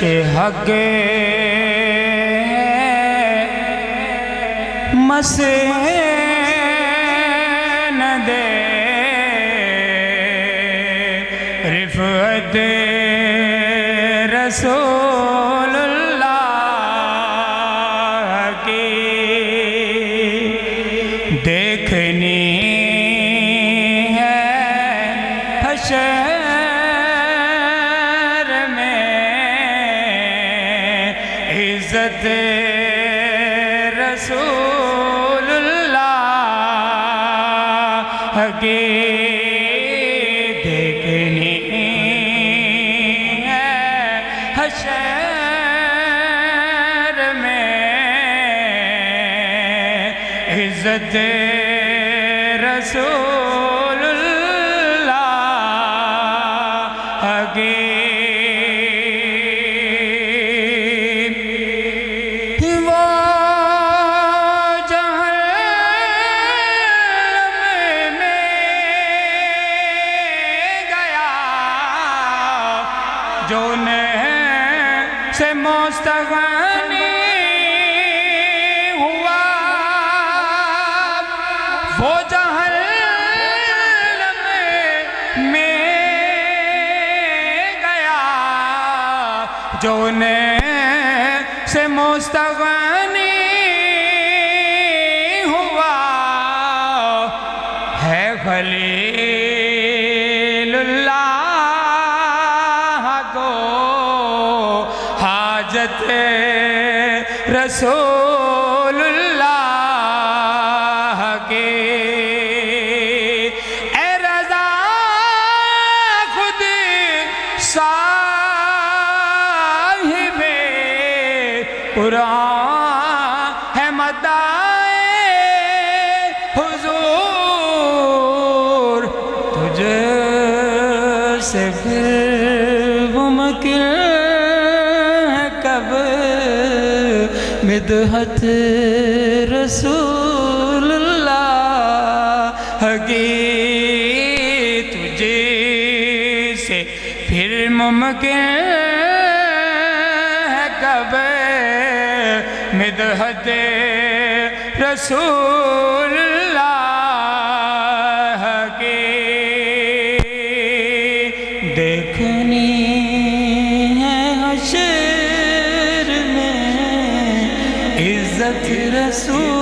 حق مسین دے رفعت رسول اللہ کی دیکھنی ہے حشر میں عزت رسول اللہ کی دیکھنی ہے حشر میں عزت رسول اللہ کی جو سے مستغنی ہوا وہ جہنم میں گیا جو سے مستغنی ہوا ہے خلیل اللہ حاجت رسول اللہ کے اے رضا خود صاحب قرآن ہے مدائے حضور تجھ سے پھر ممکن مدحت رسول اللہ کی تجھے سے پھر ممکن ہے کب مدحت رسول اللہ کی دیکھنی ہے حشر عزت رسول